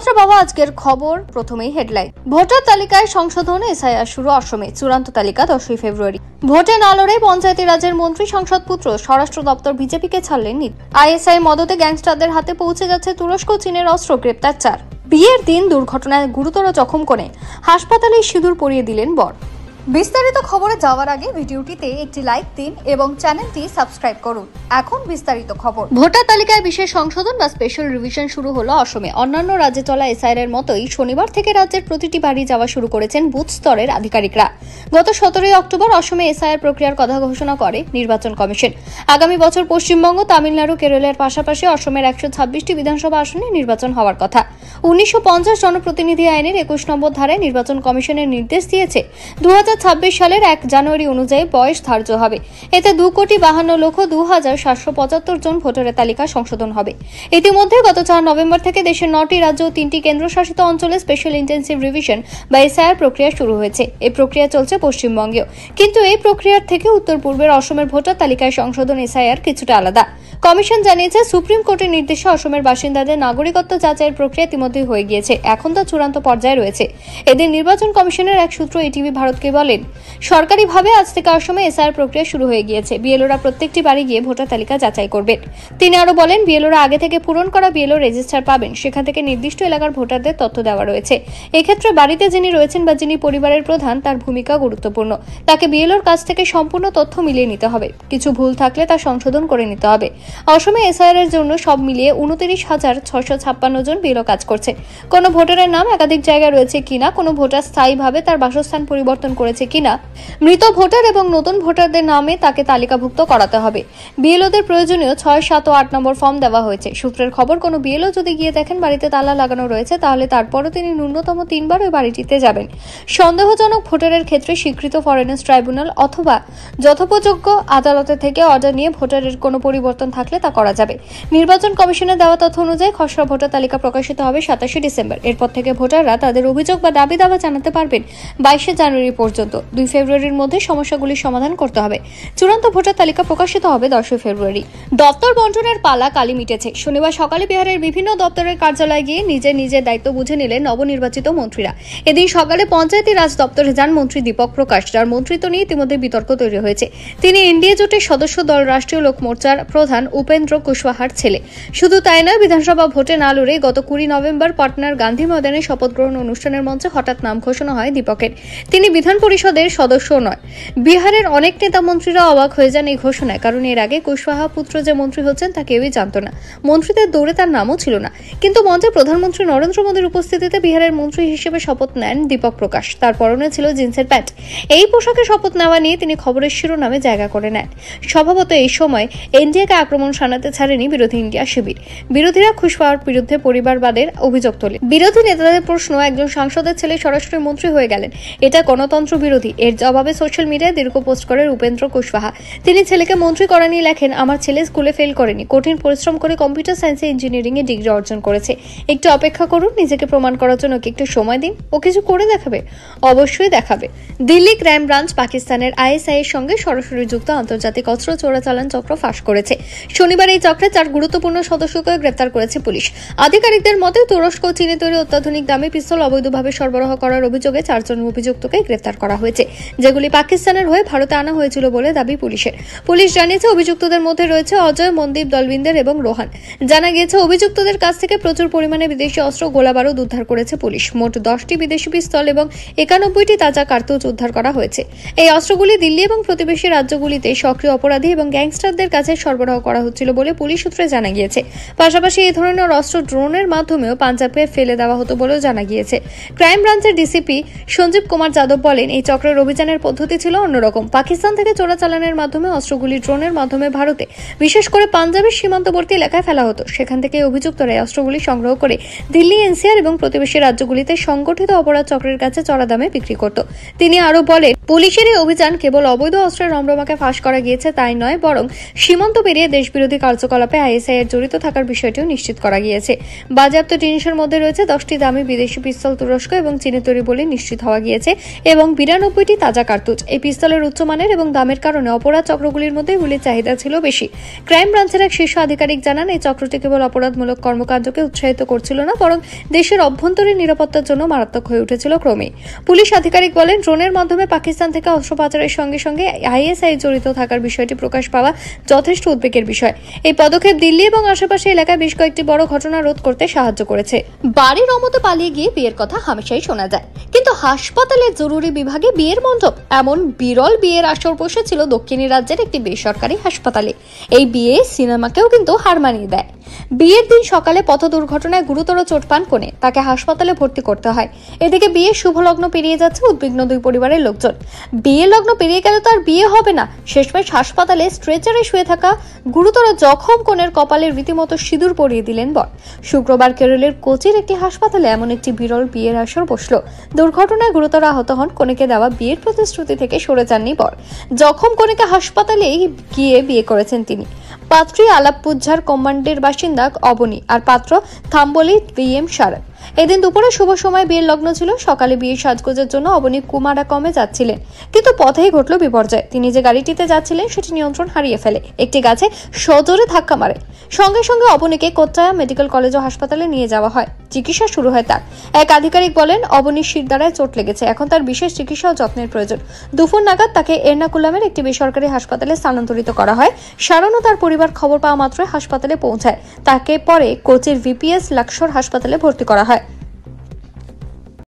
Sumatra বাবা আজকের খবর। প্রথমেই হেডলাইন। ভোটার তালিকায় সংশোধন, এসআইআর শুরু অসমে, চূড়ান্ত তালিকা 10ই ফেব্রুয়ারি। ভোটে না লড়ে পঞ্চায়েতি রাজের মন্ত্রী সংসদ পুত্র, স্বরাষ্ট্র দপ্তর বিজেপিকে ছাড়লেন নীল। আইএসআই মদতে গ্যাংস্টারদের হাতে পৌঁছে যাচ্ছে তুরস্ক, চীনের অস্ত্র, গ্রেপ্তার 4। বিয়ের দিন দুর্ঘটনায় গুরুতর জখম করে হাসপাতালে সিঁদুর পরিয়ে দিলেন বর। বিস্তারিত খবরে যাওয়ার আগে ভিডিওটিতে একটি লাইক দিন এবং চ্যানেলটি সাবস্ক্রাইব করুন। এখন বিস্তারিত খবর। ভোটার তালিকায় বিশেষ সংশোধন বা স্পেশাল রিভিশন শুরু হলো অসমে। অন্যান্য রাজ্যে চলা এসআইআর এর মতোই শনিবার থেকে রাজ্যের প্রতিটি বাড়ি যাওয়া শুরু করেছেন বুথ স্তরের আধিকারিকরা। গত 17 অক্টোবর অসমে এসআইআর প্রক্রিয়ার কথা ঘোষণা করে নির্বাচন কমিশন। আগামী বছর পশ্চিমবঙ্গ, তামিলনাড়ু, কেরলের পাশাপাশি অসমের 126টি বিধানসভা আসনে নির্বাচন হওয়ার কথা। 1950 জনপ্রতিনিধি আইনের 21 নম্বর ধারায় নির্বাচন কমিশনের নির্দেশ দিয়েছে 2026 সালের 1 জানুয়ারি অনুযায়ী বয়স ধার্য হবে। এতে 2,52,2,775 জন ভোটারের তালিকা সংশোধন হবে। ইতিমধ্যে গত 4 নভেম্বর থেকে দেশের 9টি রাজ্য ও 3টি কেন্দ্রশাসিত অঞ্চলে স্পেশাল ইন্টেন্সিভ রিভিশন বা এসআইআর প্রক্রিয়া শুরু হয়েছে। এই প্রক্রিয়া চলছে পশ্চিমবঙ্গেও, কিন্তু এই প্রক্রিয়ার থেকে উত্তর পূর্বের অসমের ভোটার তালিকায় সংশোধন এসআইআর কিছুটা আলাদা। কমিশন জানিয়েছে, সুপ্রিম কোর্টের নির্দেশে অসমের বাসিন্দাদের নাগরিকত্ব যাচাইয়ের প্রক্রিয়া ইতিমধ্যেই হয়ে গিয়েছে, এখন তা চূড়ান্ত পর্যায়ে রয়েছে। এদিন নির্বাচন কমিশনের এক সূত্র এটিভি ভারতকে বলেন, সরকারিভাবে আজ থেকে অসমে এসআইআর প্রক্রিয়া শুরু হয়ে গিয়েছে। বিএলওরা প্রত্যেকটি বাড়ি গিয়ে ভোটার তালিকা যাচাই করবেন। তিনি আরো বলেন, বিএলওরা আগে থেকে পূরণ করা বিএলও রেজিস্টার পাবেন, সেখান থেকে নির্দিষ্ট এলাকার ভোটারদের তথ্য দেওয়া রয়েছে। এক্ষেত্রে বাড়িতে যিনি রয়েছেন বা যিনি পরিবারের প্রধান, তার ভূমিকা গুরুত্বপূর্ণ। তাকে বিএলওর কাছ থেকে সম্পূর্ণ তথ্য মিলিয়ে নিতে হবে। কিছু ভুল থাকলে তা সংশোধন করে নিতে হবে। অসমে এসআইআর এর জন্য সব মিলিয়ে 29,656 জন বিএলও কাজ করছে। কোনো ভোটারের নাম একাধিক জায়গায় রয়েছে কিনা, কোনো ভোটার স্থায়ীভাবে তার বাসস্থান পরিবর্তন করেছে কিনা, মৃত ভোটার এবং নতুন ভোটারদের নামে তাকে তালিকাভুক্ত করাতে হবে। বিএলওদের প্রয়োজনীয় 6, 7 ও 8 নম্বর ফর্ম দেওয়া হয়েছে। সূত্রের খবর, কোনো বিএলও যদি গিয়ে দেখেন বাড়িতে তালা লাগানো রয়েছে, তাহলে তারপরও তিনি ন্যূনতম 3 বার ওই বাড়িটিতে যাবেন। সন্দেহজনক ভোটারের ক্ষেত্রে স্বীকৃত ফরেনার্স ট্রাইব্যুনাল অথবা যথোপযোগ্য আদালতের থেকে অর্ডার নিয়ে ভোটারের কোনো পরিবর্তন থাকলে তা করা যাবে। নির্বাচন কমিশনের দেওয়া তথ্য অনুযায়ী খসড়া ভোটার তালিকা প্রকাশিত হবে 27 ডিসেম্বর। এরপর থেকে ভোটাররা তাদের অভিযোগ বা দাবি দাওয়া জানাতে পারবেন 22 জানুয়ারি পর্যন্ত। 2 ফেব্রুয়ারির মধ্যে সমস্যাগুলির সমাধান করতে হবে। চূড়ান্ত ভোটার তালিকা প্রকাশিত হবে 10 ফেব্রুয়ারি। দপ্তর বন্টনের পালা কালি মিটেছে। শনিবার সকালে বিহারের বিভিন্ন দপ্তরের কার্যালয়ে গিয়ে নিজের দায়িত্ব বুঝে নিলেন নবনির্বাচিত মন্ত্রীরা। এদিন সকালে পঞ্চায়েতি রাজ দপ্তরে যান মন্ত্রী দীপক প্রকাশ, যার মন্ত্রিত্ব নিয়ে ইতিমধ্যে বিতর্ক তৈরি হয়েছে। তিনি এনডিএ জোটের সদস্য দল রাষ্ট্রীয় লোক মোর্চার প্রধান উপেন্দ্র কুশওয়াহার ছেলে। শুধু তাই নয়, বিধানসভা ভোটে না লড়ে গত 20 নভেম্বর পাটনার গান্ধী ময়দানে শপথ গ্রহণ অনুষ্ঠানের মঞ্চে হঠাৎ নাম ঘোষণা হয় দীপকের। তিনি বিধান পরিষদের সদস্য নয়। বিহারের অনেক নেতা মন্ত্রীরা অবাক হয়ে যান এই ঘোষণায়, কারণ এর আগে কুশওয়াহা পুত্র যে মন্ত্রী হচ্ছেন তা কেউই জানত না। মন্ত্রীদের দৌড়ে তার নামও ছিল না। কিন্তু মঞ্চে প্রধানমন্ত্রী নরেন্দ্র মোদীর উপস্থিতিতে বিহারের মন্ত্রী হিসেবে শপথ নেন দীপক প্রকাশ। তার পরনে ছিল জিন্সের প্যান্ট। এই পোশাকে শপথ নেওয়া নিয়ে তিনি খবরের শিরোনামে জায়গা করে নেন। স্বভাবত এই সময় এনডিএকে আক্রমণ শানাতে ছাড়েনি বিরোধী ইন্ডিয়া শিবির। বিরোধীরা কুশওয়াহার বিরুদ্ধে পরিবারবাদের অভিযোগ তোলে। বিরোধী নেতাদের প্রশ্ন, একজন সাংসদের ছেলে সরাসরি মন্ত্রী হয়ে গেলেন, এটা গণতন্ত্র বিরোধী। এর জবাবে সোশ্যাল মিডিয়ায় দীর্ঘ পোস্ট করে উপেন্দ্র কুশওয়াহা। তিনি ছেলেকে মন্ত্রী করা নিয়ে লেখেন, আমার ছেলে স্কুলে ফেল করেনি, কঠিন পরিশ্রম করে কম্পিউটার সায়েন্সে ইঞ্জিনিয়ারিং এ ডিগ্রি অর্জন করেছে। একটু অপেক্ষা করুন, নিজেকে প্রমাণ করার জন্য একটু সময় দিন, ও কিছু করে দেখাবে, অবশ্যই দেখাবে। দিল্লি ক্রাইম ব্রাঞ্চ পাকিস্তানের আইএসআই এর সঙ্গে সরাসরি যুক্ত আন্তর্জাতিক অস্ত্র চোরাচালান চক্র ফাঁস করেছে। শনিবার এই চক্রে 4 গুরুত্বপূর্ণ সদস্যকে গ্রেপ্তার করেছে পুলিশ। আধিকারিকদের মতে, তুরস্ক ও চীনে তৈরি অত্যাধুনিক দামি পিস্তল অবৈধভাবে সরবরাহ করার অভিযোগে 4 জন অভিযুক্তকে গ্রেপ্তার করা হয়েছে, যেগুলি পাকিস্তানের হয়ে ভারতে আনা হয়েছিল বলে দাবি পুলিশের। পুলিশ জানিয়েছে, অভিযুক্তদের মধ্যে রয়েছে অজয়, মনদীপ, দলবিন্দর এবং রোহান। জানা গিয়েছে, অভিযুক্তদের কাছ থেকে প্রচুর পরিমাণে বিদেশি অস্ত্র, গোলাবারুদ উদ্ধার করেছে পুলিশ। মোট 10টি বিদেশি পিস্তল এবং 91টি তাজা কার্তুজ উদ্ধার করা হয়েছে। এই অস্ত্রগুলি দিল্লি এবং প্রতিবেশী রাজ্যগুলিতে সক্রিয় অপরাধী এবং গ্যাংস্টারদের কাছে সরবরাহ করা হচ্ছিল বলে পুলিশ সূত্রে জানা গিয়েছে। পাশাপাশি এই ধরনের অস্ত্র ড্রোনের মাধ্যমেও পাঞ্জাবে ফেলে দেওয়া হতো বলেও জানা গিয়েছে। ক্রাইম ব্রাঞ্চের ডিসিপি সঞ্জীব কুমার যাদব বলেন, এই চক্রের অভিযানের পদ্ধতি ছিল অন্যরকম। পাকিস্তান থেকে চোরাচালানের মাধ্যমে অস্ত্রগুলি ড্রোনের মাধ্যমে ভারতে, বিশেষ করে পাঞ্জাবের সীমান্তবর্তী এলাকায় ফেলা হতো। সেখান থেকে অভিযুক্তরা এই অস্ত্রগুলি সংগ্রহ করে দিল্লি, এনসিআর এবং প্রতিবেশী রাজ্যগুলিতে সংগঠিত অপরাধ চক্রের কাছে চড়া দামে বিক্রি করত। তিনি আরো বলেন, পুলিশের এই অভিযান কেবল অবৈধ অস্ত্রের রমরমাকে ফাঁস করা গিয়েছে তাই নয়, বরং সীমান্ত পেরিয়ে দেশবিরোধী কার্যকলাপে আইএসআই এর জড়িত থাকার বিষয়টিও নিশ্চিত করা গিয়েছে। বাজেয়াপ্ত জিনিসের মধ্যে রয়েছে 10টি দামি বিদেশি পিস্তল তুরস্ক এবং চীনে তৈরি বলে নিশ্চিত হওয়া গিয়েছে এবং 92টি তাজা কার্তুজ। এই পিস্তলের উচ্চমানের এবং দামের কারণে অপরাধ চক্রগুলির মধ্যে এগুলির চাহিদা ছিল বেশি। ক্রাইম ব্রাঞ্চের এক শীর্ষ আধিকারিক জানান, এই চক্রটি কেবল অপরাধমূলক কর্মকাণ্ডকে উৎসাহিত করছিল না, বরং দেশের অভ্যন্তরীণ নিরাপত্তার জন্য মারাত্মক হয়ে উঠেছিল ক্রমেই। পুলিশ আধিকারিক বলেন, ড্রোনের মাধ্যমে পাকিস্তান থেকে অস্ত্র পাচারের সঙ্গে সঙ্গে আইএসআই জড়িত থাকার বিষয়টি প্রকাশ পাওয়া যথেষ্ট উদ্বেগের বিষয়। এই পদক্ষেপ দিল্লি এবং আশেপাশে এলাকায় বেশ কয়েকটি বড় ঘটনা রোধ করতে সাহায্য করেছে। বাড়ির অমতে পালিয়ে গিয়ে বিয়ের কথা হামেশাই শোনা যায়, কিন্তু হাসপাতালের জরুরি বিভাগে বিয়ের মণ্ডপ, এমন বিরল বিয়ের আসর বসেছিল দক্ষিণী রাজ্যের একটি বেসরকারি হাসপাতালে। এই বিয়ে সিনেমাকেও কিন্তু হার মানিয়ে দেয়। বিয়ের দিন সকালে পথ দুর্ঘটনায় গুরুতর চোট পান কনে, তাকে হাসপাতালে ভর্তি করতে হয়। এদিকে বিয়ের শুভ লগ্ন পেরিয়ে যাচ্ছে, উদ্বিগ্ন দুই পরিবারের লোকজন। বিয়ের লগ্ন পেরিয়ে গেলে তো আর বিয়ে হবে না। শেষমেশ হাসপাতালে স্ট্রেচারে শুয়ে থাকা গুরুতর জখম কনের কপালে রীতিমতো সিঁদুর পরিয়ে দিলেন বর। শুক্রবার কেরলের কোচির একটি হাসপাতালে এমন একটি বিরল বিয়ের আসর বসল। দুর্ঘটনায় গুরুতর আহত হন কনেকে দেওয়া বিয়ের প্রতিশ্রুতি থেকে সরে যাননি বর। জখম কনেকে হাসপাতালে গিয়ে বিয়ে করেছেন তিনি। পাত্রী আলাপ্পুঝার কমান্ডের বাসিন্দা অবনী, আর পাত্র থাম্বলি বিএম শারদ। এদিন দুপুরে শুভ সময় বিয়ের লগ্ন ছিল। সকালে বিয়ের সাজগোজের জন্য অবনী কুমারাকমে যাচ্ছিলেন, কিন্তু পথেই ঘটল বিপর্যয়। তিনি যে গাড়িটিতে যাচ্ছিলেন সেটি নিয়ন্ত্রণ হারিয়ে ফেলে একটি গাছে সজোরে ধাক্কা মারে। সঙ্গে সঙ্গে অবনীকে কোট্টায়াম মেডিকেল কলেজ ও হাসপাতালে নিয়ে যাওয়া হয়। চিকিৎসা শুরু হয় তার। এক আধিকারিক বলেন, অবনীর শিরদাঁড়ায় চোট লেগেছে, এখন তার বিশেষ চিকিৎসা ও যত্নের প্রয়োজন। দুপুর নাগাদ তাকে এর্নাকুলামের একটি বেসরকারি হাসপাতালে স্থানান্তরিত করা হয়। শারণ ও তার পরিবার খবর পাওয়া মাত্রই হাসপাতালে পৌঁছায়। তাকে পরে কোচের ভিপিএস লাক্সর হাসপাতালে ভর্তি করা হয়।